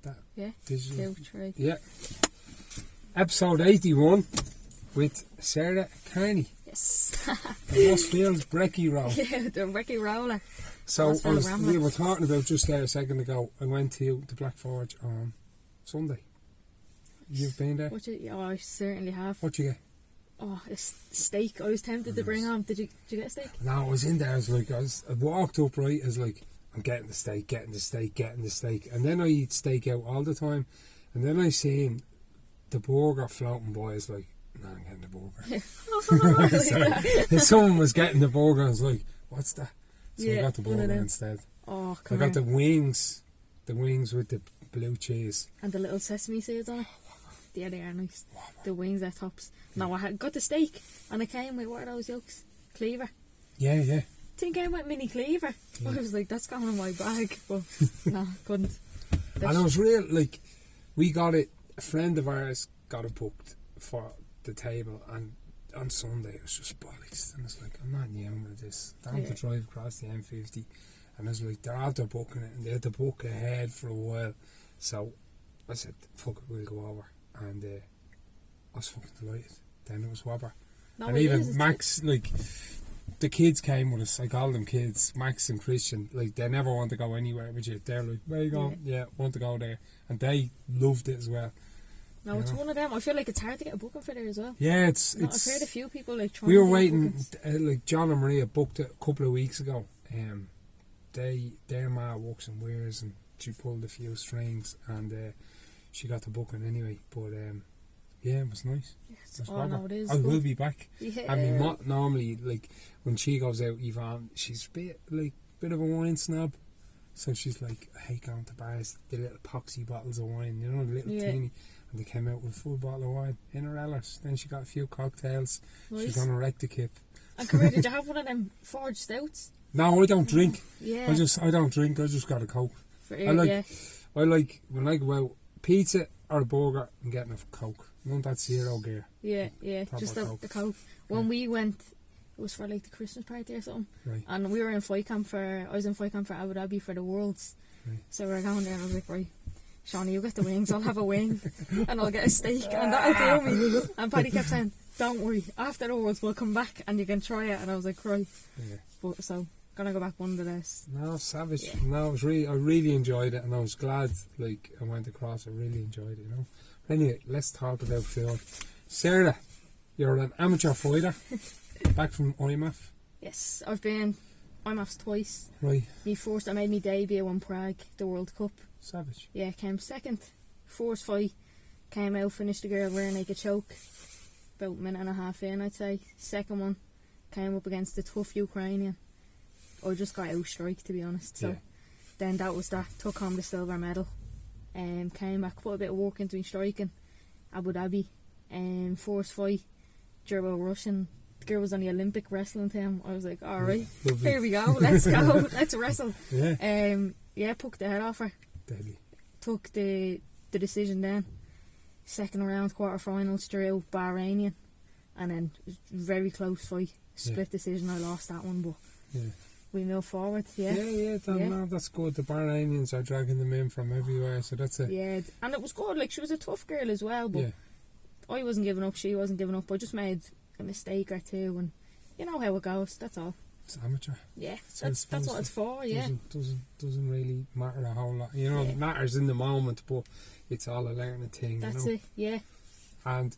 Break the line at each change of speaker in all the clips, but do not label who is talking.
that.
Yeah.
Digital.
2, 3.
Yeah. Episode 81 with Sarah Carney.
Yes.
The Westfield Brekkie Roll.
Yeah, the Brekkie Roller.
So we were talking about just there a second ago. I went to the Black Forge on Sunday. You've been there?
Oh, I certainly have.
What'd you get?
Oh, a steak. I was tempted to bring home. Did you get a steak?
No, I was in there. I walked up right. I was like, I'm getting the steak. And then I eat steak out all the time. And then I seen the burger floating by. I was like, no, I'm getting the burger. And someone was getting the burger. I was like, what's that? So I got the burger instead.
Oh,
I got the wings with the blue cheese.
And the little sesame seeds on it. Yeah, they are nice. The wings are tops. No, I got the steak and it came with, what are those yolks? Cleaver.
Yeah.
Didn't came with mini cleaver. Yeah. I was like, that's going in my bag. But no, couldn't.
And it was real, like, we got it, a friend of ours got it booked for the table, and on Sunday it was just bollocks. And it's like, I'm not young with this. I have to drive across the M50. And I was like, they're after booking it, and they had to book ahead for a while. So I said, fuck it, we'll go over. And I was fucking delighted. Then it was Whopper. No, and even Max, like, the kids came with us. I call them kids, Max and Christian. Like, they never want to go anywhere with you. They're like, where you going? Yeah, want to go there. And they loved it as well.
No, it's one of them. I feel like it's hard to get a booking for there as well.
Yeah, it's
I've heard a few people like trying.
We were waiting. Like John and Maria booked it a couple of weeks ago. Their ma works in Weirs, and she pulled a few strings, and she got the booking anyway. But yeah, it was nice.
Yes. No, it is.
I will be back.
Yeah.
I mean, not normally, like, when she goes out, Yvonne, she's a bit of a wine snob. So she's like, I hate going to bars, the little poxy bottles of wine, you know, the little teeny. And they came out with a full bottle of wine in her Ellers. Then she got a few cocktails. Nice. She's going to wreck the kip.
And Corey, did you have one of them forged stouts?
No, I don't drink.
Yeah.
I don't drink. I just got a Coke. I like when I go out, pizza or a burger, I'm getting a Coke. None that zero gear.
Yeah. Just the Coke. When we went, it was for like the Christmas party or something.
Right.
And we were in fight camp I was in fight camp for Abu Dhabi for the Worlds. Right. So we were going there and I was like, right, Shawnee, you get the wings, I'll have a wing, and I'll get a steak, and that'll do me. And Paddy kept saying, don't worry, after the Worlds we'll come back and you can try it. And I was like, right. Yeah. But so, gonna go back one of this.
No, savage. Yeah. No, I really enjoyed it, and I was glad, like, I went across. I really enjoyed it, you know. But anyway, let's talk about film. Sarah, you're an amateur fighter, back from IMAF.
Yes, I've been IMAFs twice.
Right.
I made my debut in Prague, the World Cup.
Savage.
Yeah, came second. First fight, came out, finished the girl rear naked choke. About a minute and a half in, I'd say. Second one, came up against the tough Ukrainian. I just got outstrike, to be honest. So then that was that. Took home the silver medal. Came back, put a bit of work into me striking. Abu Dhabi. First fight, Gerbo Russian. The girl was on the Olympic wrestling team. I was like, alright, here we go, let's go, let's wrestle. Yeah. Pucked the head off her.
Deadly.
Took the decision then. Second round, quarterfinals, drew Bahrainian. And then very close fight. Split decision, I lost that one, but we move forward. No,
that's good. The Bahrainians are dragging them in from everywhere, so that's it.
Yeah, and it was good. Like, she was a tough girl as well, but I wasn't giving up, she wasn't giving up. I just made a mistake or two, and you know how it goes, that's all.
It's amateur.
Yeah, that's what it's for. Yeah,
doesn't really matter a whole lot. You know, it matters in the moment, but it's all a learning thing.
That's
you know?
it. Yeah.
And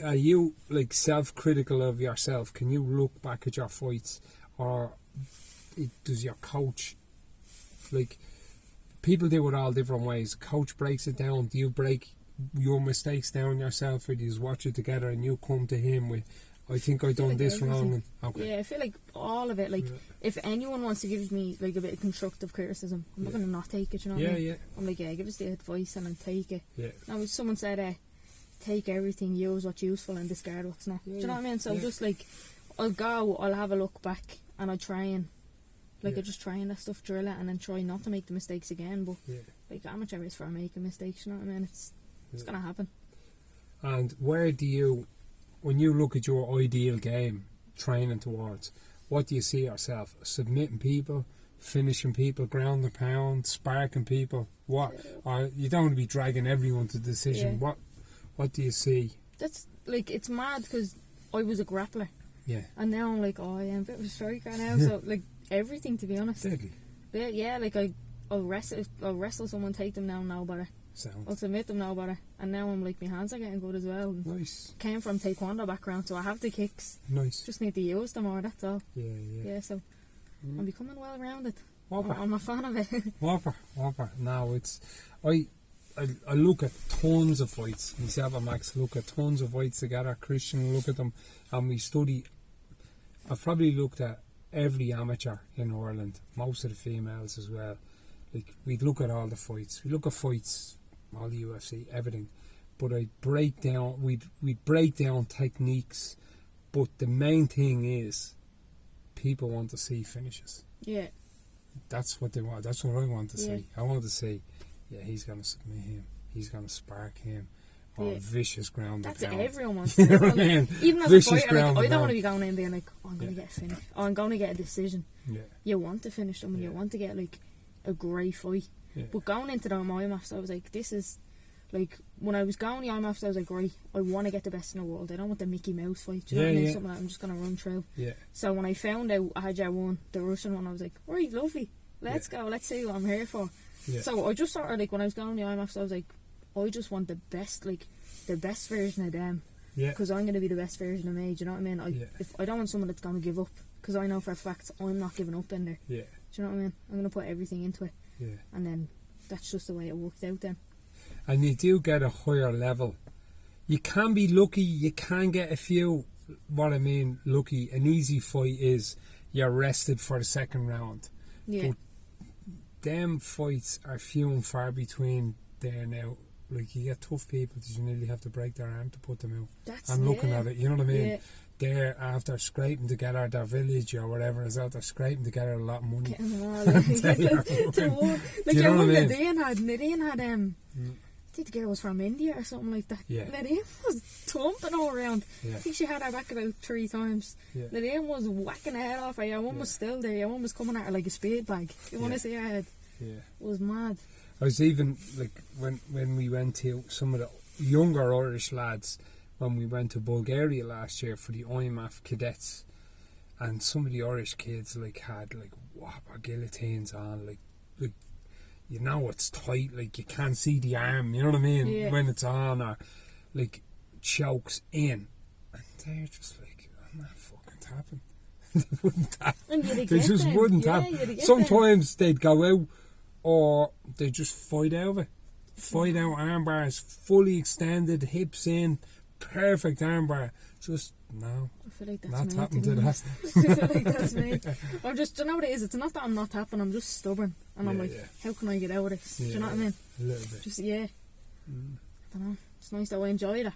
are you like self-critical of yourself? Can you look back at your fights, or does your coach, like, people do it all different ways? Coach breaks it down. Do you break your mistakes down yourself, or do you just watch it together and you come to him with, I think I've done like this wrong?
Yeah, I feel like all of it. Like, if anyone wants to give me like a bit of constructive criticism, I'm not going to not take it, you know what I mean? I'm like, give us the advice and then take it. Now, someone said, take everything, use what's useful and discard what's not. Do you know what I mean? So just like, I'll have a look back and I'll try and, like, I just try and that stuff, drill it, and then try not to make the mistakes again. But like, amateur is for making mistakes, you know what I mean? It's going to happen.
And where do you, when you look at your ideal game, training towards, what do you see yourself? Submitting people, finishing people, ground and pound, sparking people. What? Or you don't want to be dragging everyone to decision.
Yeah.
What do you see?
That's like, it's mad because I was a grappler.
Yeah.
And now I'm like, oh, I am a bit of a striker now. So like everything, to be honest.
Deadly.
Yeah, like I'll wrestle someone, take them down, no bother.
Sound.
I'll submit them, no bother. And now I'm like, my hands are getting good as well.
Nice.
Came from taekwondo background, so I have the kicks.
Nice.
Just need to use them more, that's all.
Yeah.
So I'm becoming well rounded.
Whopper.
I'm a fan of it.
Whopper. No, it's... I look at tons of fights. Myself and Max look at tons of fights together. Christian look at them, and we study. I've probably looked at every amateur in Ireland, most of the females as well. Like, we'd look at all the fights. We look at fights, all the UFC, everything. But we'd break down techniques. But the main thing is, people want to see finishes.
Yeah.
That's what they want. That's what I want to
Yeah.
see. I want to see, he's going to submit him. He's going to spark him. Or vicious ground and
That's
pound.
Everyone wants.
You know what I mean?
Even as
Vicious
a fighter,
ground
like, I
and
don't want to
pound.
be going in being like, oh, I'm going to get a finish. Or I'm going to get a decision.
Yeah.
You want to finish them and you want to get like a great fight.
Yeah.
But going into the IMAFs, I was like, this is like, when I was going the IMAFs, I was like, right, I want to get the best in the world. I don't want the Mickey Mouse fight. Do you know what I mean? Something that I'm just going to run through.
Yeah.
So when I found out Aja won the Russian one, I was like, right, lovely. Let's go. Let's see what I'm here for.
Yeah.
So I just sort of like, when I was going the IMAFs, I was like, I just want the best, like, the best version of them.
Yeah.
Because I'm going to be the best version of me. Do you know what I mean? If I don't want someone that's going to give up. Because I know for a fact I'm not giving up in there.
Yeah.
Do you know what I mean? I'm going to put everything into it.
Yeah.
And then that's just the way it worked out then.
And you do get a higher level. You can be lucky, you can get a few, what I mean, lucky. An easy fight is you're rested for the second round.
Yeah.
But them fights are few and far between there now. Like, you get tough people that you nearly have to break their arm to put them out. I'm looking at it, you know what I mean?
Yeah.
They're after scraping together their village or whatever is out there, scraping together a lot of money.
Getting them all, like, like
you know what I mean?
Nadine had I think the girl was from India or something like that.
Yeah.
Nadine was thumping all around.
Yeah.
I think she had her back about 3 times.
Yeah.
Nadine was whacking her head off her. Your one was still there. Your one was coming at her like a speed bag. You want to see her head?
Yeah.
It was mad.
I was even, like, when we went to some of the younger Irish lads, when we went to Bulgaria last year for the IMAF cadets, and some of the Irish kids, like, had, like, whopper guillotines on, like, you know it's tight, like, you can't see the arm, you know what I mean, when it's on, or, like, chokes in, and they're just like, I'm not fucking tapping. They wouldn't tap. They just wouldn't tap. Sometimes they'd go out, or they just fight over. Fight out arm bars, fully extended, hips in, perfect arm bar. Just, no.
I feel like that's
not
me.
tapping to that.
I feel like that's me. I'm just, do you know what it is? It's not that I'm not tapping, I'm just stubborn. And I'm like, how can I get out of this? Do you know what I mean?
A little bit.
Just, I don't know. It's nice that I enjoy that.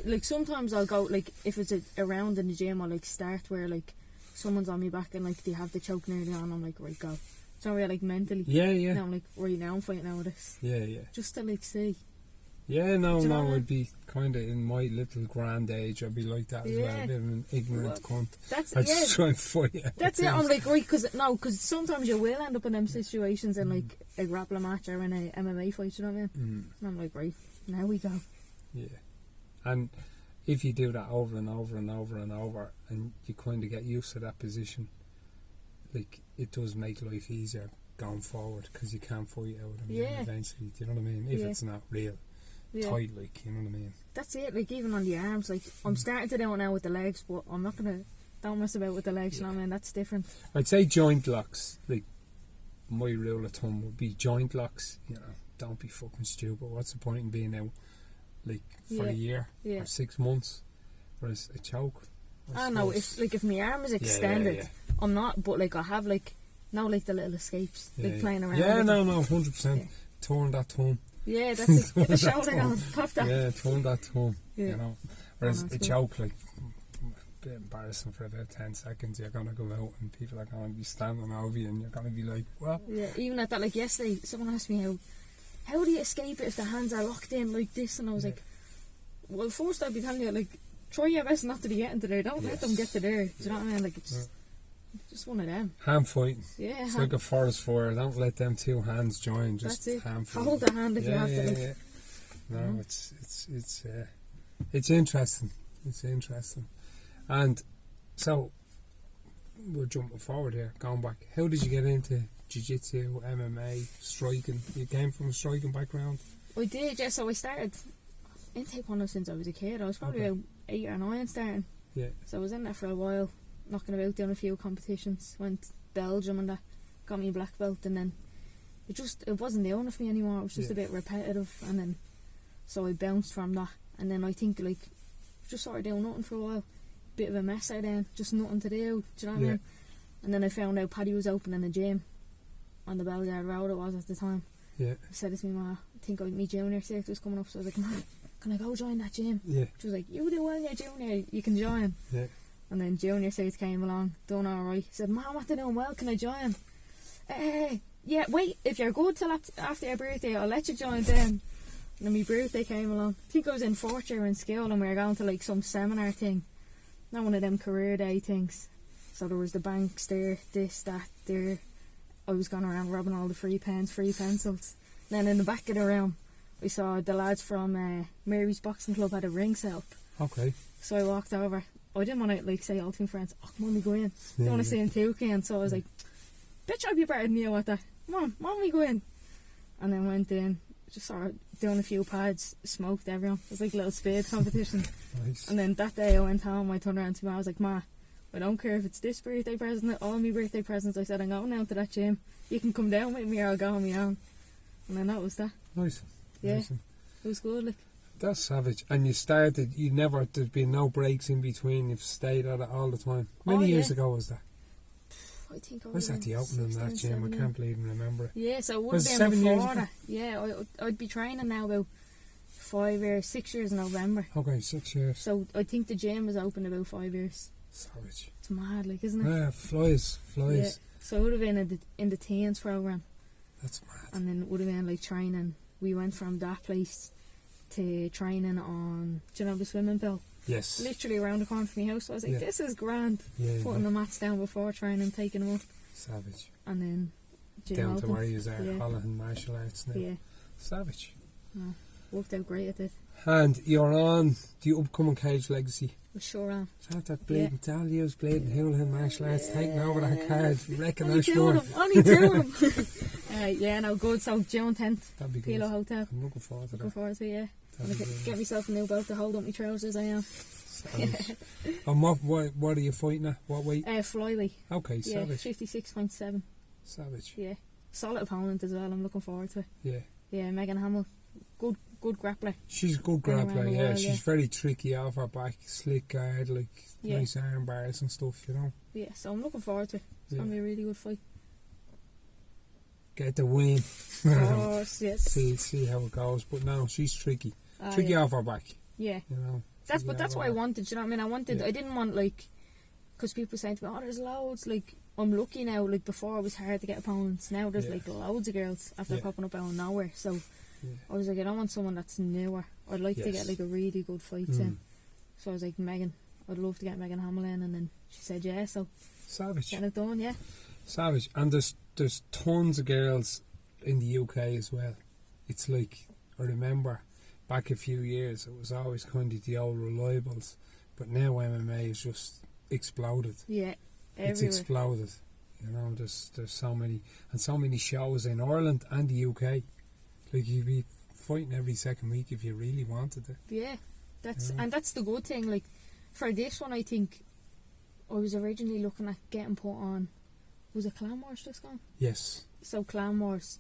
Like, sometimes I'll go, like, if it's a round in the gym, I'll, like, start where, like, someone's on me back and, like, they have the choke nearly on, I'm like, right, go. So where, like, mentally.
Yeah.
Now I'm like, right, now I'm fighting out of this.
Yeah.
Just to, like, see.
Yeah, no, I'd be kind of in my little grand age, I'd be like that as well, a bit of an ignorant cunt.
I'd
just try and fight out.
That's it, I'm like, right, because sometimes you will end up in them situations in, like, a grappling match or in a MMA fight, you know what I mean? And I'm like, right, now we go.
Yeah. And if you do that over and over and over and over, and you kind of get used to that position, like, it does make life easier going forward, because you can't fight out of them eventually, do you know what I mean? If it's not real tight, like, you know what I mean?
That's it, like, even on the arms, like, I'm starting to do it now with the legs, but I'm not going to, don't mess about with the legs, you know what I mean? That's different.
I'd say joint locks, like, my rule of thumb would be joint locks, you know, don't be fucking stupid. What's the point in being out, like, for a year or 6 months? Whereas a choke,
I know, if my arm is extended, I'm not, but, like, I have, like, now, like, the little escapes, like, playing around.
Yeah, no, 100%. Torn that thumb.
Yeah, that's it. Get the shoulder down, pop that.
Yeah, torn that thumb, you know. Whereas a choke, like, a bit embarrassing for about 10 seconds. You're going to go out and people are going to be standing over you and you're going to be like, what?
Yeah, even at that, like, yesterday, someone asked me how do you escape it if the hands are locked in like this? And I was like, well, first I'd be telling you, like, try your best not to be getting to there. Don't let them get to there. Do you know what I mean? Like, it's just Just one of them.
Hand fighting.
Yeah.
It's like a forest fire. Don't let them two hands join. Just
That's it.
hand fighting.
Hold the hand if you have to.
Yeah. No, it's interesting. It's interesting. And so we're jumping forward here, going back. How did you get into jiu-jitsu, MMA, striking? You came from a striking background?
I did, yeah. So I started in Taekwondo since I was a kid. I was probably about 8 or 9 starting.
Yeah.
So I was in there for a while, knocking about, doing a few competitions. Went Belgium and that, got me a black belt, and then it wasn't the owner for me anymore. It was just a bit repetitive, and then so I bounced from that. And then I think like just sort of doing nothing for a while. Bit of a mess out then, just nothing to do. Do you know what I mean? And then I found out Paddy was opening a gym on the Belgard Road. It was at the time.
Yeah.
I said to me, Ma, I think my junior circuit was coming up, so I was like, Ma, can I go join that gym?
Yeah.
She was like, you do well, yeah, junior, you can join.
Yeah.
And then junior circuit came along, done alright. Said, Ma, what they doing well? Can I join? Yeah, wait, if you're good till after your birthday, I'll let you join then. And then my birthday came along. I think I was in 4th year in school, and we were going to like some seminar thing. Not one of them career day things. So there was the banks there, this, that, there. I was going around robbing all the free pens, free pencils. And then in the back of the room, we saw the lads from Mary's Boxing Club had a ring set up.
Okay.
So I walked over. I didn't want to like say all to my friends, oh, come on, we go in. Don't want to see him too keen. So I was like, bitch, I'd be better than you at that. Come on, we go in. And then went in, just started doing a few pads, smoked everyone. It was like a little speed competition.
Nice.
And then that day I went home, I turned around to Ma, I was like, Ma, I don't care if it's this birthday present, all my birthday presents. I said, I'm going down to that gym. You can come down with me or I'll go on my own. And then that was that.
Nice.
Yeah.
Nice.
It was good, like.
That's savage. And there's been no breaks in between. You've stayed at it all the time. Many years ago was that?
I think I
was at the opening of that gym. I can't believe remember it.
Yeah, so it would
Was
have
it
been
7 years
before
ago?
that. Yeah, I'd be training now about 6 years in November.
Okay, 6 years.
So I think the gym was open about 5 years.
Savage.
It's mad, like, isn't it?
Yeah, flies.
Yeah. So it would have been in the teens program.
That's mad.
And then it would have been like training. We went from that place to training on, do you know the swimming pool?
Yes.
Literally around the corner from my house. So I was like, this is grand.
Yeah,
Putting the mats down before training, taking them up.
Savage.
And then gym
Down
open.
to where you are,
Yeah.
Holland Martial Arts now.
Yeah.
Savage.
No, worked out great at it.
And you're on the upcoming Cage Legacy.
Was sure on.
Is that bleeding Dahlia's bleeding Houlihan Martial Arts taking over that card? Reckon
Only
that's
two
one.
of them. Only two of them. Yeah, no, good. So June 10th,
That'd be good.
Pilo Hotel.
I'm looking forward to
Looking
that.
forward to it, yeah.
That'd be
Gonna
good.
get myself a new belt to hold up my trousers, I am.
Savage. And what are you fighting at? What weight?
Flyweight.
Okay,
Yeah,
savage.
56.7.
Savage.
Yeah. Solid opponent as well, I'm looking forward to it.
Yeah.
Yeah, Megan Hamill. Good grappler.
She's a good
Been around
grappler,
a
yeah.
while,
She's
yeah.
very tricky off her back, slick guard, like
Yeah.
nice arm bars and stuff, you know.
Yeah, so I'm looking forward to it. It's going to be a really good fight.
Get the win.
Of course, yes.
see how it goes. But no, she's tricky. Tricky
yeah.
off her back,
Yeah.
you know.
That's
Tricky
what
off
I
her back.
wanted, you know what I mean? I didn't want, like, because people saying to me, oh, there's loads, like, I'm lucky now, like, before it was hard to get opponents, now there's, like, loads of girls after popping up out of nowhere, so I was like, I don't want someone that's newer, I'd like to get, like, a really good fight in, so I was like, Megan, I'd love to get Megan Hamill in, and then she said yeah, so
Savage.
getting it done, yeah.
Savage. And there's tons of girls in the UK as well. It's like, I remember back a few years, it was always kind of the old reliables, but now MMA has just exploded.
Yeah,
It's
everywhere.
exploded. You know, there's so many shows in Ireland and the UK. Like, you'd be fighting every second week if you really wanted it.
Yeah, and that's the good thing. Like, for this one, I think I was originally looking at getting put on. Was it Clan Wars just gone?
Yes.
So Clan Wars,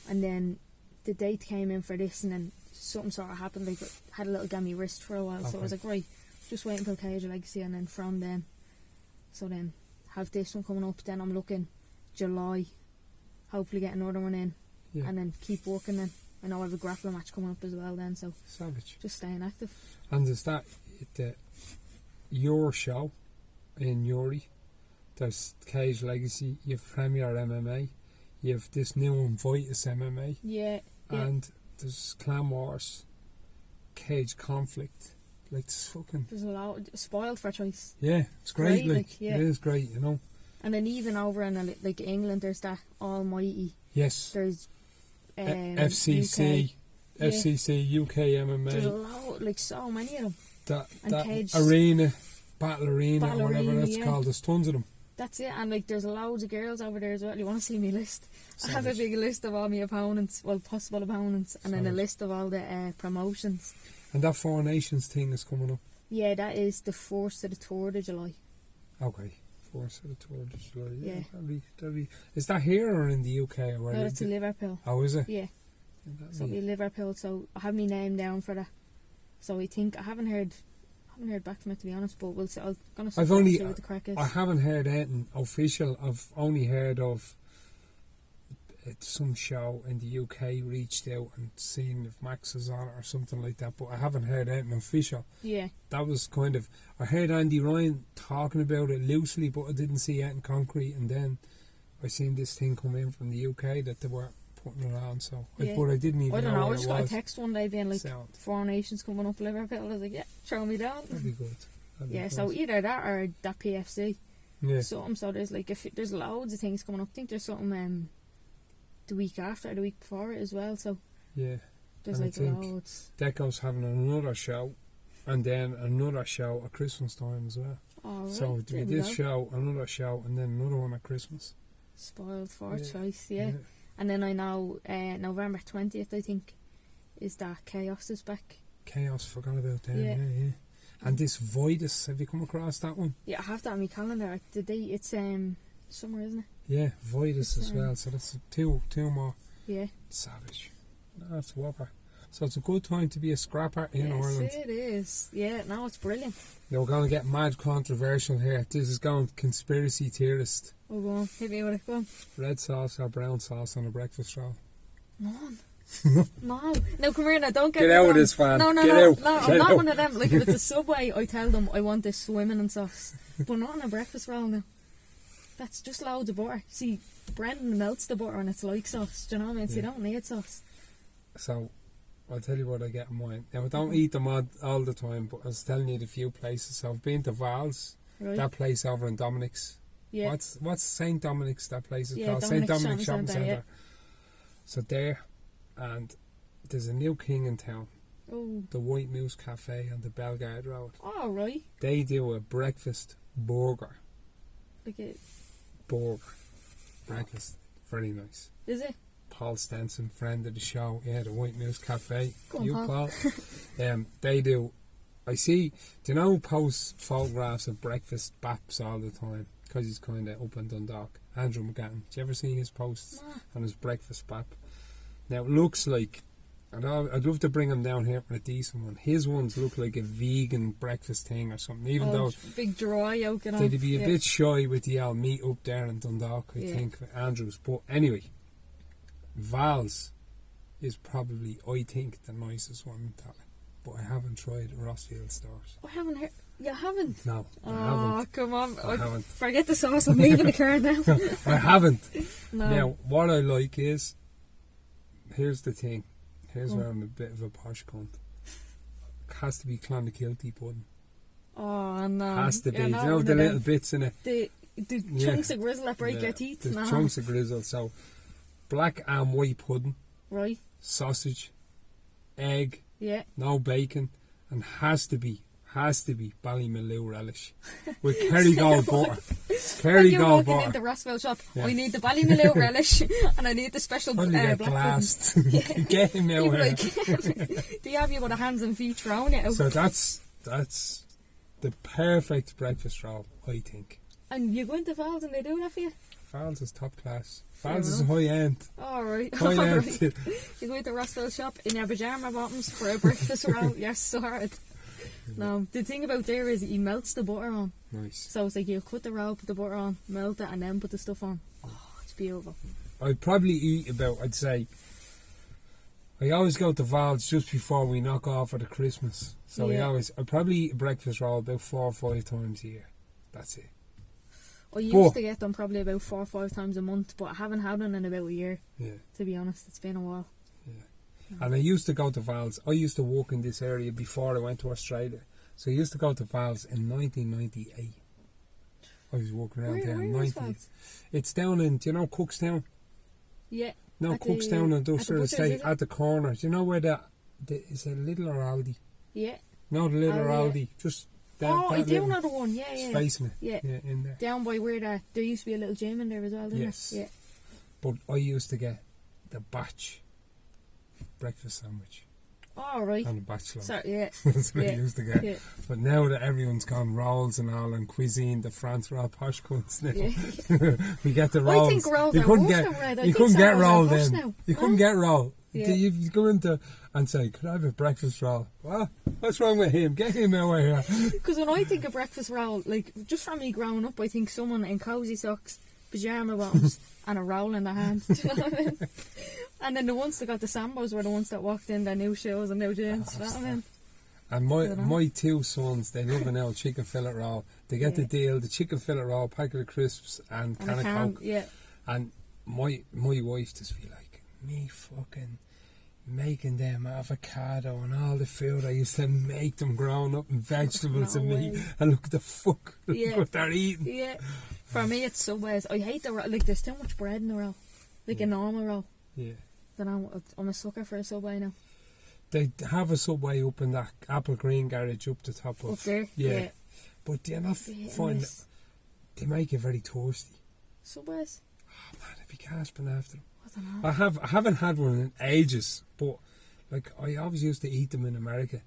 and then the date came in for this, and then something sort of happened. Like, I had a little gammy wrist for a while, so I was like, right, just wait until Cage Legacy, and then from then, so then have this one coming up. Then I'm looking July, hopefully get another one in, and then keep working. Then I know I have a grappling match coming up as well. Then so
Savage.
just staying active.
And there's that your show in Uri. There's Cage Legacy. You've Premier MMA. You've this new one, Vitus MMA.
Yeah.
And there's Clan Wars, Cage Conflict. Like, it's fucking...
There's a lot spoiled for choice.
Yeah, it's great. Like,
yeah.
it is great, you know.
And then even over in like England, there's that Almighty.
Yes.
There's
FCC,
UK.
FCC, UK MMA.
There's a lot, like so many of them.
That
Cage.
arena, battle arena,
Battle
or whatever
arena,
that's
yeah.
called. There's tons of them.
That's it, and like there's loads of girls over there as well. You want to see me list? I have a
Savage.
big list of all my opponents, well, possible opponents, and then a
Savage.
list of all the promotions.
And that Four Nations thing is coming up.
Yeah, that is the 4th to the 3rd of July.
Okay. 4th to the 3rd of July.
Yeah.
That'd be. Is that here or in the UK? Or where
No,
is
it's in
it?
Liverpool.
Oh, is it?
Yeah,
That'd
so
be-
it'll be Liverpool. So I have my name down for that. So I think I haven't heard back from it, to be honest. But we'll see. I'm gonna see what the crack is.
I haven't heard anything official. I've only heard of some show in the UK reached out and seen if Max is on it or something like that, but I haven't heard anything official.
Yeah.
That was kind of, I heard Andy Ryan talking about it loosely, but I didn't see anything concrete, and then I seen this thing come in from the UK that they were putting it on, so
Yeah.
but I didn't even
I don't
know
know. I
where
just
it
got a
was.
text one day being like,
Sound.
4 Nations coming up Liverpool. I was like, yeah, throw me down.
That'd be good. That'd be
Yeah,
good.
so either that or that PFC.
Yeah.
Something. So there's like there's loads of things coming up. I think there's something the week after or the week before it as well. So
Yeah.
there's
And I
like
think
loads.
Deco's having another show, and then another show at Christmas time as well.
All right.
So it'll be
there we
this
go.
show, another show, and then another one at Christmas.
Spoiled for
Yeah.
choice, yeah. And then I know November 20th, I think, is that Chaos is back.
Chaos, forgot about them.
Yeah.
Yeah. And this Voidus, have you come across that one?
Yeah, I have that on my calendar. The date, it's summer, isn't it?
Yeah, Voidus
It's,
as well. So that's two more.
Yeah.
Savage. That's a whopper. So it's a good time to be a scrapper in
Yes,
Ireland.
it is. Yeah, no, it's brilliant.
Now we're going to get mad controversial here. This is going conspiracy theorist.
Oh, go on, hit me with it, go on.
Red sauce or brown sauce on a breakfast roll.
None. No. No, come here now, don't get
Get
me
out of
wrong.
this, fan.
No,
Get out.
no,
Get
I'm not
out.
one of them. Like, if it's a Subway, I tell them I want this swimming in sauce. But not on a breakfast roll now. That's just loads of butter. See, Brendan melts the butter and it's like sauce. Do you know what I mean? So you don't need sauce.
So, I'll tell you what I get in mind. Now, I don't eat them all the time, but I was telling you the few places. So, I've been to Val's,
Right?
that place over in Dominic's.
Yeah.
What's St. Dominic's, that place is
Yeah,
called? St.
Dominic's
Dominic's Shopping
Shopping Centre,
Centre. So, there, and there's a new king in town,
Oh.
the White Moose Cafe on the Belgard Road.
Oh, right.
They do a breakfast burger.
Like it.
Breakfast. Very nice.
Is it?
Paul Stenson, friend of the show, yeah, the White Moose Cafe.
Go on,
You,
Paul.
they do. I see. Do you know who posts photographs of breakfast baps all the time? Because he's kind of up in Dundalk. Andrew McGann. Do you ever see his posts
Nah.
on his breakfast bap? Now it looks like. I'd love to bring him down here for a decent one. His ones look like a vegan breakfast thing or something. Even though
big dry yolk and all.
they'd be a
Yeah.
bit shy with the old meat up there in Dundalk, I
Yeah.
think, with Andrews. But anyway, Val's is probably, I think, the nicest one in Tala. But I haven't tried Rossfield stores.
I haven't heard. You haven't?
No, I
Oh,
haven't.
come on.
I haven't.
Forget the sauce. I'm leaving the car now.
I haven't.
No.
Now, what I like is, here's the thing. Here's
Oh.
where I'm a bit of a posh cunt. Has to be Clonakilty pudding.
Oh, no.
Has to be.
You're
You
not
know
one
the
of
little
them.
bits in it.
The
Yeah.
chunks of grizzle that break
Yeah,
your teeth.
the
No.
chunks of grizzle. So, black and white pudding,
Right.
sausage, egg,
Yeah.
no bacon, and has to be Ballymaloe relish with Kerrygold butter.
When
Kerrygold
you're walking
butter.
into Rossville shop,
Yeah.
I need the Ballymaloe relish and I need the special
Only
black
get
pudding.
glassed. Get him out
You'd be
here.
like, do you have you with the hands and feet thrown it out?
So that's the perfect breakfast roll, I think.
And you go into Val's and they do that for you?
Val's is top class.
Fair
Val's is
enough.
high end.
Alright.
High
Alright.
end.
You go into Rossville shop in your pyjama bottoms for a breakfast roll. You're sorted. No, the thing about there is he melts the butter on.
Nice.
So it's like you cut the roll, put the butter on, melt it, and then put the stuff on. Oh, it's beautiful.
I'd probably eat about, I'd say, I always go to Val's just before we knock off for the Christmas. So
Yeah.
I probably eat a breakfast roll about 4 or 5 times a year. That's it.
I used
But-
to get them probably about 4 or 5 times a month, but I haven't had one in about a year,
Yeah.
to be honest. It's been a while.
And I used to go to Val's. I used to work in this area before I went to Australia. So I used to go to Val's in 1998. I was walking around
Where
there in
is
90s. It's down in, do you know Cookstown?
Yeah.
No,
At
Cookstown
the
Industrial
butcher's,
Estate
is it?
at the corner. Do you know where is it Lidl or Aldi?
Yeah.
No, the Lidl or
Oh, yeah.
Aldi. Just
I do
little
know the one. Yeah, yeah.
facing it.
Yeah.
Yeah, in there.
Down by where there used to be a little gym in there as well, didn't
Yes.
there? Yeah.
But I used to get the batch breakfast sandwich
All right.
and a batch lunch.
So, yeah.
That's what I
Yeah.
used to get.
Yeah.
But now that everyone's gone rolls and all and cuisine, the France roll posh cunts now.
Yeah.
We get the rolls.
I think rolls
you
are
couldn't
worse
get
than bread. I
you
think
couldn't get
sandwiches are
roll
posh
then.
now.
You couldn't get roll.
Yeah.
You go into and say, "Could I have a breakfast roll?" Well, what's wrong with him? Get him out of here.
Because when I think of breakfast roll, like, just from me growing up, I think someone in cosy socks, pyjama bottoms, and a roll in their hand. Do you know what I mean? And then the ones that got the Sambos were the ones that walked in their new shoes and new jeans. Do you know what I mean?
And my two sons, they love an old chicken fillet roll. They get the deal, the chicken fillet roll, packet of crisps, and can of Coke.
Yeah.
And my wife just be like, me fucking making them avocado and all the food I used to make them growing up and vegetables
No
and meat.
way.
And look at the fuck
Yeah.
what they're eating.
Yeah. For me, it's Subways. I hate the roll. Like, there's too much bread in the roll. Like a normal roll.
Yeah.
Then I'm a sucker for a Subway now.
They have a Subway up in that Apple Green garage up the top of.
Up there?
Yeah.
Yeah.
But do you not
Hit and
find
miss.
they make you very thirsty?
Subways?
Oh man, I'd be gasping after them.
I don't know.
I haven't had one in ages, but like I always used to eat them in America,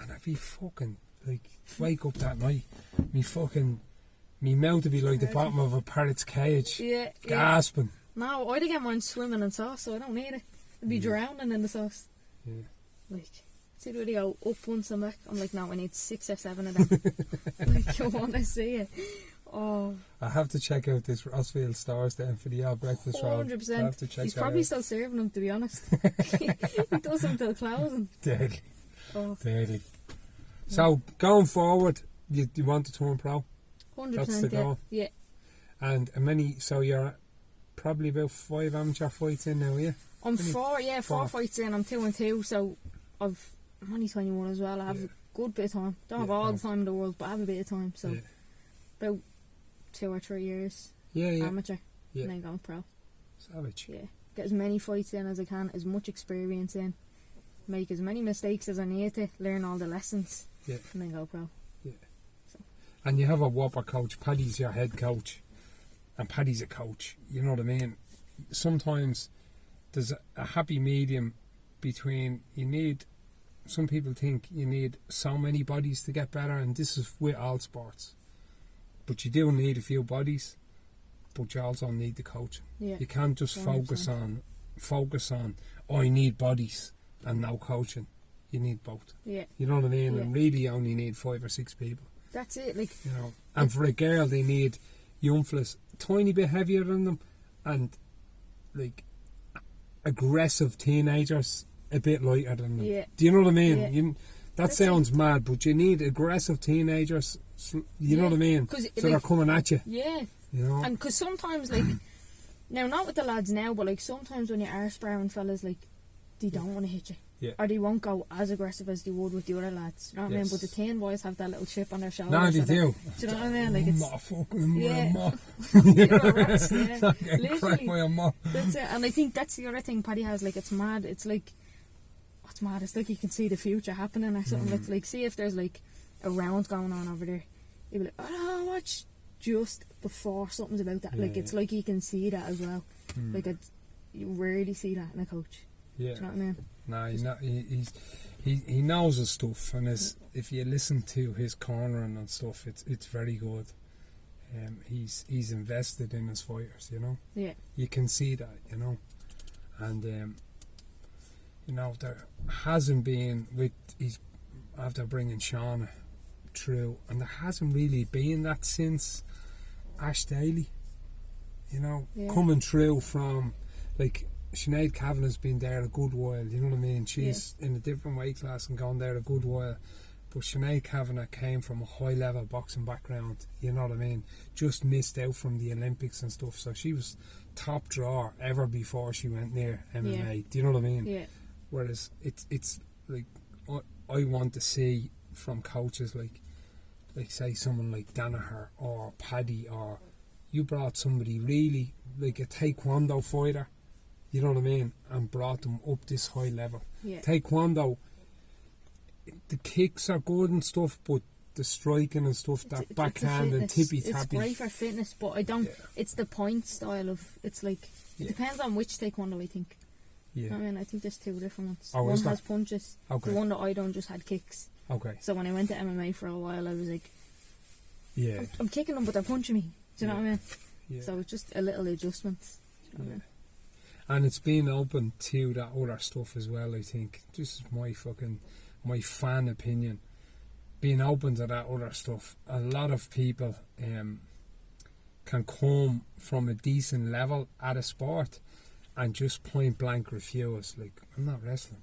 and I'd be fucking like wake up that night, me mouth would be like the bottom of a parrot's cage,
Yeah. Yeah.
gasping.
No, I'd get mine swimming in sauce, so I don't need it. I'd be drowning in the sauce.
Yeah.
Like, see where they go up once and back? I'm like, no, I need 6 or 7 of them. Like, you want to see it. Oh,
I have to check out this Rossfield Stars then for the breakfast roll.
100%.
I have to check
He's
that
probably
out.
still serving them, to be honest. He does them till closing.
Deadly,
Oh,
deadly. So going forward, you want to turn pro,
100%.
That's the
yeah.
goal.
Yeah.
and so you're probably about 5 amateur fights in now, yeah?
I'm
Any-
4
four.
fights in. I'm 2-2, so I'm only 21 as well. I have
Yeah.
a good bit of time. Don't have
Yeah,
all
no.
the time in the world, but I have a bit of time. So
Yeah.
about 2 or 3 years
Yeah, yeah.
amateur,
Yeah.
and then going pro.
Savage.
Yeah, get as many fights in as I can, as much experience in, make as many mistakes as I need to, learn all the lessons,
Yeah.
and then go pro.
And you have a whopper coach. Paddy's your head coach, and Paddy's a coach. You know what I mean? Sometimes there's a happy medium between some people think you need so many bodies to get better, and this is with all sports. But you do need a few bodies, but you also need the coaching.
Yeah,
You can't just
100%.
focus on I need bodies and no coaching. You need both.
yeah,
You know what I mean?
Yeah.
And really you only need 5 or 6 people.
that's it. Like,
You know, and for a girl, they need young fellas tiny bit heavier than them, and like aggressive teenagers a bit lighter than them.
Yeah.
Do you know what I mean?
Yeah.
That
That's
sounds mad, but you need aggressive teenagers. You know
Yeah,
what I mean?
'cause,
So they're
like-
coming at you.
yeah,
You know.
and because sometimes, like, now not with the lads now, but like sometimes when you are sparring fellas, like, they don't want to hit you.
Yeah.
Or they won't go as aggressive as they would with the other lads. You know what I mean?
Yes.
But the teen boys have that little chip on their shoulder.
No, they
so
do.
Do you know what I mean? Like,
I'm
it's
not fucking
Yeah.
more.
You're a rat, yeah.
Not getting cracked
Literally.
by a mob.
That's it. And I think that's the other thing Paddy has. Like, it's mad. It's like, what's mad? It's like you can see the future happening or something. It's like, see if there's like a round going on over there. You'll be like, oh, watch just before something's about that. Like,
Yeah,
it's
yeah.
like you can see that as well. Like, you rarely see that in a coach.
Yeah.
Do you know what I mean?
No, he knows his stuff, and if you listen to his cornering and stuff, it's very good. He's invested in his fighters, you know.
Yeah.
You can see that, you know, and you know there hasn't been after bringing Shauna through, and there hasn't really been that since Ash Daly, you know,
Yeah.
coming through from like. Sinead Kavanagh's been there a good while, you know what I mean? She's in a different weight class and gone there a good while. But Sinead Kavanagh came from a high level boxing background, you know what I mean? Just missed out from the Olympics and stuff, so she was top drawer ever before she went near MMA.
Yeah.
Do you know what I mean?
Yeah.
Whereas it's like I want to see from coaches like like say someone like Danaher or Paddy, or you brought somebody really like a taekwondo fighter, you know what I mean, and brought them up this high level.
Yeah.
Taekwondo, the kicks are good and stuff, but the striking and stuff, that backhand and tippy tappy.
It's great for fitness, but I don't.
Yeah.
It's the point style of. It's like it depends on which taekwondo I think.
Yeah.
I mean, I think there's two different ones.
Oh,
one
is
has
that?
punches.
Okay.
The one that I done just had kicks.
Okay.
So when I went to MMA for a while, I was like,
Yeah.
I'm kicking them, but they're punching me. Do you know what I mean?
Yeah.
So it's just a little adjustment. Do you know what I mean?
And it's been open to that other stuff as well, I think. This is my fan opinion. Being open to that other stuff. A lot of people can come from a decent level at a sport and just point blank refuse. Like, I'm not wrestling.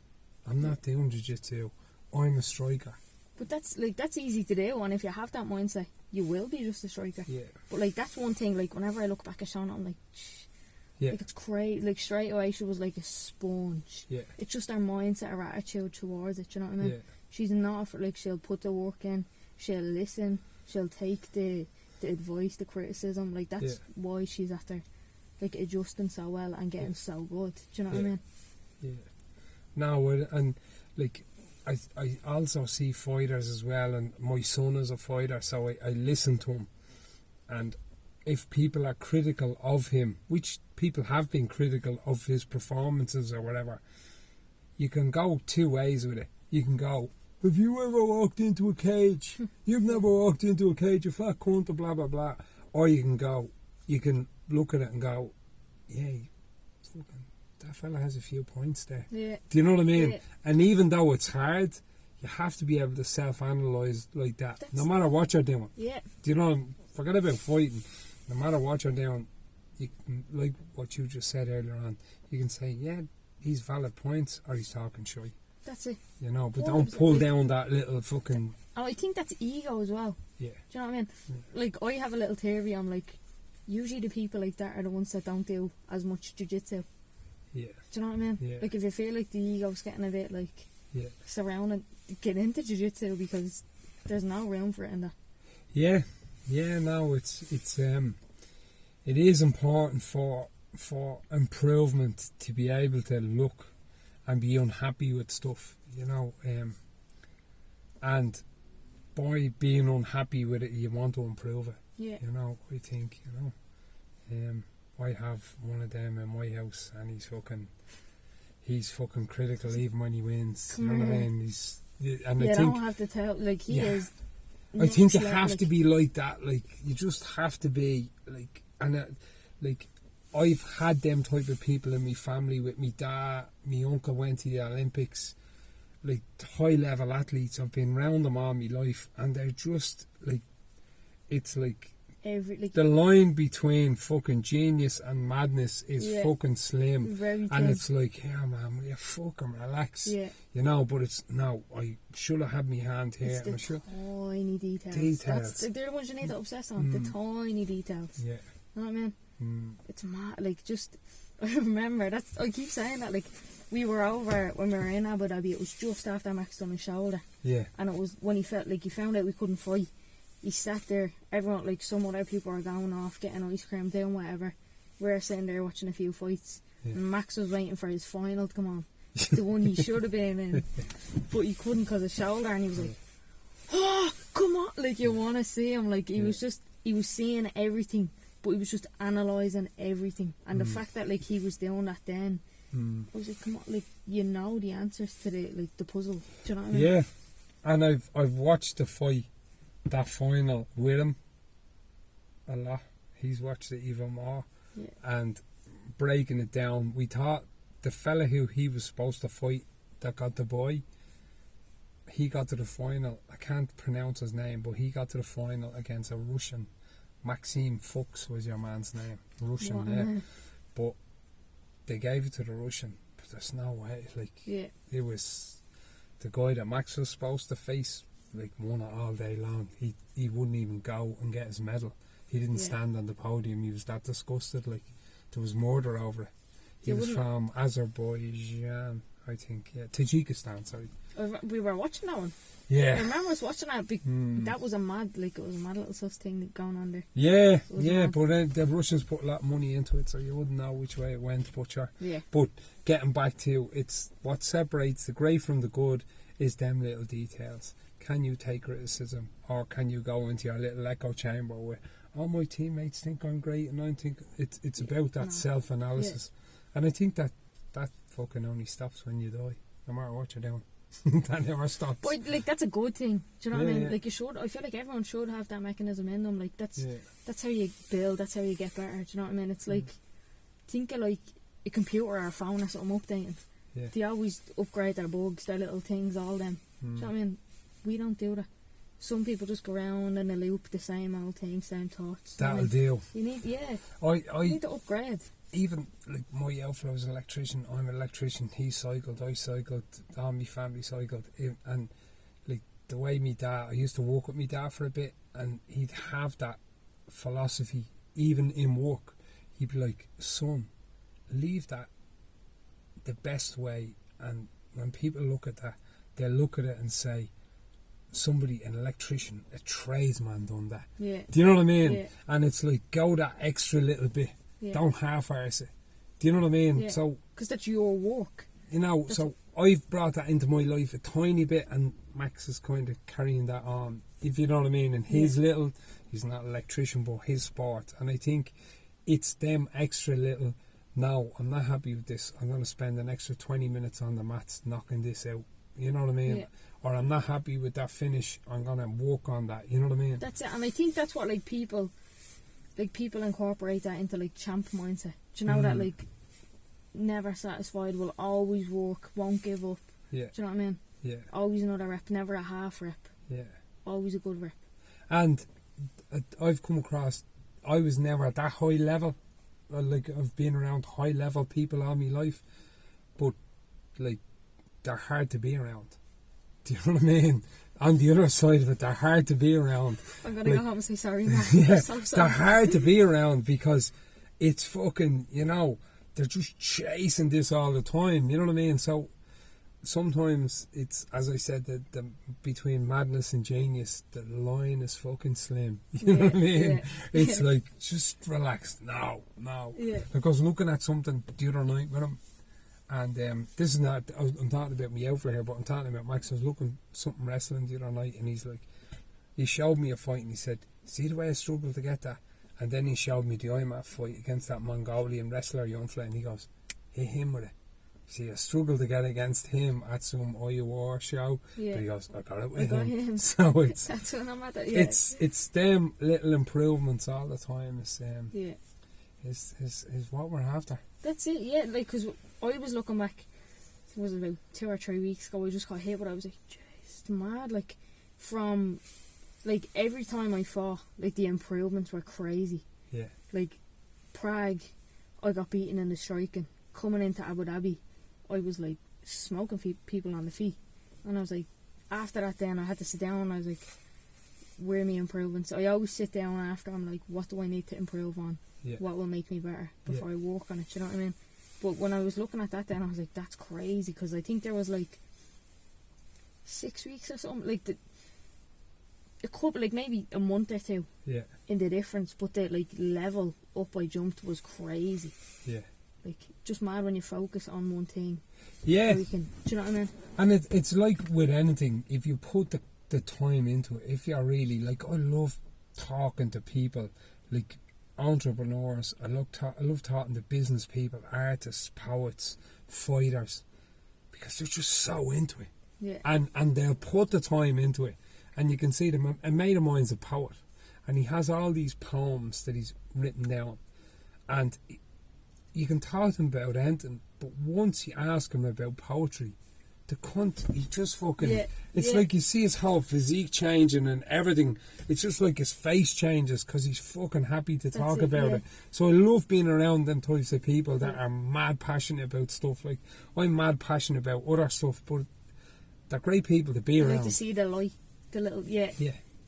I'm not doing jiu-jitsu. I'm a striker.
But that's easy to do, and if you have that mindset, you will be just a striker.
Yeah.
But like that's one thing. Like whenever I look back at Shauna, I'm like,
Yeah.
like it's crazy. Like straight away, she was like a sponge.
Yeah.
It's just her mindset, her attitude towards it. Do you know what I mean?
Yeah.
She's not like she'll put the work in, she'll listen, she'll take the advice, the criticism. Like that's why she's after like adjusting so well and getting so good. Do you know what I mean?
Yeah. No, and like I also see fighters as well, and my son is a fighter, so I listen to him. And if people are critical of him, which people have been critical of his performances or whatever, you can go two ways with it. You can go, have you ever walked into a cage? You've never walked into a cage, you fat cunt, blah blah blah. Or you can go, you can look at it and go, yeah, fucking, that fella has a few points there.
Yeah.
Do you know what I mean?
Yeah.
And even though it's hard, you have to be able to self-analyse like that. No matter what you're doing.
Yeah.
Do you know, forget about fighting. No matter what you're doing, you can, like what you just said earlier on, you can say, yeah, he's valid points, or he's talking shy.
That's it.
You know, but don't pull
like,
down that little fucking...
And I think that's ego as well.
Yeah.
Do you know what I mean?
Yeah.
Like, I have a little theory. I'm like, usually the people like that are the ones that don't do as much jiu-jitsu.
Yeah.
Do you know what I mean?
Yeah.
Like, if you feel like the ego's getting a bit, like, surrounded, get into jiu-jitsu because there's no room for it in that.
Yeah. Yeah, no, it is important for improvement to be able to look and be unhappy with stuff, you know, and by being unhappy with it, you want to improve it.
Yeah.
You know, I think, you know, I have one of them in my house, and he's fucking critical even when he wins. You know what I mean? I think,
don't have to tell. Like he is.
I think you have to be like that. Like you just have to be like, and like I've had them type of people in my family. With me dad, my uncle went to the Olympics. Like high level athletes, I've been around them all my life, and they're just like, it's like. The line between fucking genius and madness is fucking slim.
Very
and it's like, yeah man, will you fucking relax?
Yeah.
You know, but it's, no, I should have had my hand here.
It's the tiny details. They're the ones you need to obsess on, the tiny details.
Yeah.
You know what I mean? It's mad, like just, I remember, I keep saying that, like, we were over, when we were in Abu Dhabi, it was just after Max done his shoulder.
Yeah.
And it was when he found out we couldn't fight. He sat there, everyone, like some other people were going off, getting ice cream, doing whatever. We were sitting there watching a few fights. Yeah. And Max was waiting for his final to come on. The one he should have been in. But he couldn't because of his shoulder, and he was like, oh, come on. Like, you want to see him. Like, he was seeing everything, but he was just analysing everything. And the fact that, like, he was doing that then, I was like, come on, like, you know the answers to the puzzle. Do you know what I mean?
Yeah. And I've watched the fight. That final with him a lot. He's watched it even more.
Yeah.
And breaking it down, we thought the fella who he was supposed to fight that got the boy, he got to the final. I can't pronounce his name, but he got to the final against a Russian. Maxim Fuchs was your man's name. Russian, yeah. But they gave it to the Russian. But there's no way. Like, it was the guy that Max was supposed to face. Like, won it all day long. He wouldn't even go and get his medal. He didn't stand on the podium. He was that disgusted. Like, there was murder over it. He was from Azerbaijan, I think. Yeah, Tajikistan, sorry.
We were watching that one.
Yeah.
I remember us watching that. That was a mad little sus thing going on there.
Yeah,
mad.
but the Russians put a lot of money into it, so you wouldn't know which way it went. But sure.
Yeah.
But getting back to it's what separates the great from the good is them little details. Can you take criticism, or can you go into your little echo chamber where, oh, my teammates think I'm great, and I think it's about that self-analysis, and I think that fucking only stops when you die, no matter what you're doing. That never stops.
But like that's a good thing. Do you know what I mean?
Yeah.
Like you should. I feel like everyone should have that mechanism in them. Like that's how you build. That's how you get better. Do you know what I mean? It's like think of like a computer or a phone or something updating.
Yeah.
They always upgrade their bugs, their little things, all them. Do you know what I mean? We don't do that. Some people just go around in a loop, the same old things, same thoughts.
That'll do.
You need, you
I
need to upgrade.
Even like my outflow was an electrician. I'm an electrician. He cycled. I cycled. All my family cycled. And like the way me dad, I used to walk with me dad for a bit, and he'd have that philosophy even in work. He'd be like, "Son, leave that the best way." And when people look at that, they'll look at it and say, somebody, an electrician, a tradesman done that.
Yeah.
Do you know what I mean?
Yeah.
And it's like, go that extra little bit.
Yeah.
Don't half-arse it. Do you know what I mean?
Yeah.
So,
because that's your work.
you know, so I've brought that into my life a tiny bit, and Max is kind of carrying that on, if you know what I mean, and his little, he's not an electrician, but his sport. And I think it's them extra little, now, I'm not happy with this, I'm going to spend an extra 20 minutes on the mats knocking this out. You know what I mean?
Yeah.
Or I'm not happy with that finish, I'm going to work on that. You know what I mean?
That's it. And I think that's what people incorporate that into like champ mindset. Do you know that like never satisfied, will always work, won't give up.
Yeah.
Do you know what I mean?
Yeah.
Always another rep, never a half rep.
Yeah.
Always a good rep.
And I've come across, I was never at that high level. Like, I've been around high level people all my life, but like, they're hard to be around. Do you know what I mean? On the other side of it, they're hard to be around.
I'm gonna go home and say sorry now.
Yeah,
so
they're hard to be around because it's fucking, you know, they're just chasing this all the time. You know what I mean? So sometimes it's, as I said, the between madness and genius, the line is fucking slim. You know what I mean?
Yeah.
It's like, just relax. No.
Yeah.
Like, I was looking at something the other night with him, and this is not, I'm talking about me outfit here, but I'm talking about Max. I was looking something wrestling the other night, and he's like, he showed me a fight, and he said, see the way I struggled to get that? And then he showed me the IMAF fight against that Mongolian wrestler, young fella, and he goes, hit him with it. See, I struggled to get against him at some IWR show, but he goes, I got it with him. So it's
that's what I'm at. Yeah.
it's them little improvements all the time. Is what we're after.
That's it. Yeah, like because I was looking back, it was about 2 or 3 weeks ago. I just got hit, but I was like, jeez, it's mad. Like from like every time I fought, like the improvements were crazy.
Yeah.
Like Prague, I got beaten in the striking. Coming into Abu Dhabi, I was like smoking people on the feet, and I was like, after that then I had to sit down and I was like, where are my improvements? I always sit down after, I'm like, what do I need to improve on?
Yeah.
What will make me better before I work on it? You know what I mean? But when I was looking at that then, I was like, that's crazy, because I think there was like 6 weeks or something, like a couple, like maybe a month or two in the difference, but the like level up I jumped was crazy.
Yeah.
Like, just mad when you focus on one thing.
Yeah.
Do you know what I mean?
And it's like with anything, if you put the time into it, if you're really, like, I love talking to people, like entrepreneurs, I love talking to business people, artists, poets, fighters, because they're just so into it.
Yeah.
And they'll put the time into it. And you can see them. A mate of mine's a poet, and he has all these poems that he's written down, and you can talk to him about anything, but once you ask him about poetry, the cunt, he just fucking, it's like you see his whole physique changing and everything. It's just like his face changes because he's fucking happy to talk about it. So I love being around them types of people that are mad passionate about stuff. Like, I'm mad passionate about other stuff, but they're great people to be around.
Like to see the light, the little, Yeah,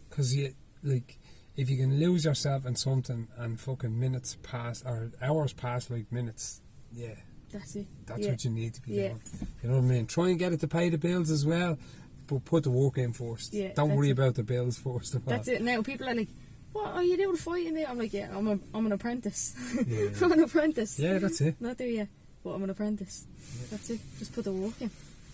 because you, like, if you can lose yourself in something and fucking minutes pass, or hours pass like minutes,
That's it.
That's
Yeah.
what you need to be
Yeah.
doing. You know what I mean? Try and get it to pay the bills as well, but put the work in first.
Yeah,
Don't
that's
worry
it.
about the bills first of all.
That's it. Now people are like, "What are you doing fighting there?" I'm like, "Yeah, I'm an apprentice.
Yeah.
I'm an apprentice.
Yeah, that's it.
Not there yet, but I'm an apprentice. That's it. Just put the work in."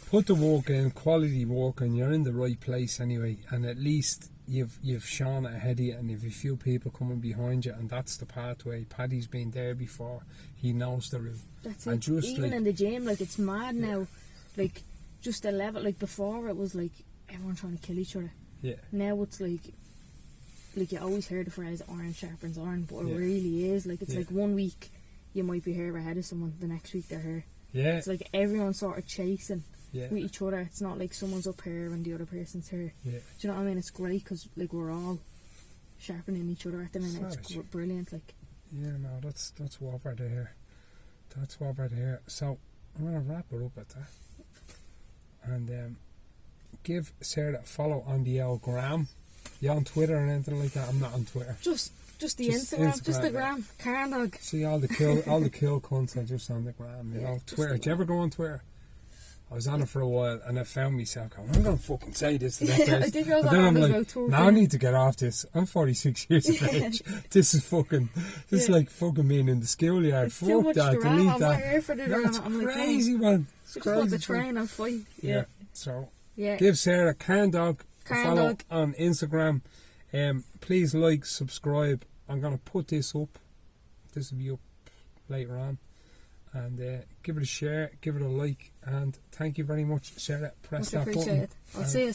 Put the work in, quality work, and you're in the right place anyway. And at least you've shone it ahead of you, and if a few people coming behind you, and that's the pathway. Paddy's been there before; he knows the route.
That's
And
it.
just
Even
like-
in the gym, like it's mad now. Like just the level. Like before, it was like everyone trying to kill each other.
Yeah,
Now it's like you always hear the phrase "iron sharpens iron," but it
Yeah.
really is. Like it's
Yeah.
like 1 week you might be here ahead of someone, the next week they're here.
yeah,
It's like everyone's sort of chasing
yeah,
with each other. It's not like someone's up here and the other person's here.
yeah.
Do you know what I mean? It's great because like we're all sharpening each other at the minute. It's
Savage.
brilliant. Like
Yeah, no, that's what we're there. That's what we're there. So I'm gonna wrap it up at that, and give Sarah a follow on the old gram. You on Twitter or anything like that? I'm not on Twitter.
just the
Just
Instagram, just the
Instagram,
gram, Carndog.
See all the kill cunts are just on the gram. You
Yeah,
know,
just
Twitter.
the
Do you ever go on Twitter? I was on it for a while, and I found myself going, I'm gonna fucking say this to that
I
person.
think I was
But then
on
I'm
it
like,
about 2 or
now I
3.
need to get off this. I'm 46 years of age. This is
Yeah.
like fucking being in the schoolyard.
It's too
Fuck
much
that,
drama.
delete
I'm not
that.
here for the
No,
drama.
it's
I'm like,
crazy, man. It's
just want the
crazy.
train and fight.
Yeah.
Yeah.
So
Yeah.
give Sarah Carndog a follow
Carndog.
on Instagram. Please like, subscribe. I'm gonna put this up. This will be up later on. And give it a share, give it a like, and thank you very much, Sarah. Press
Much
that button.
appreciated. I'll
And
see you.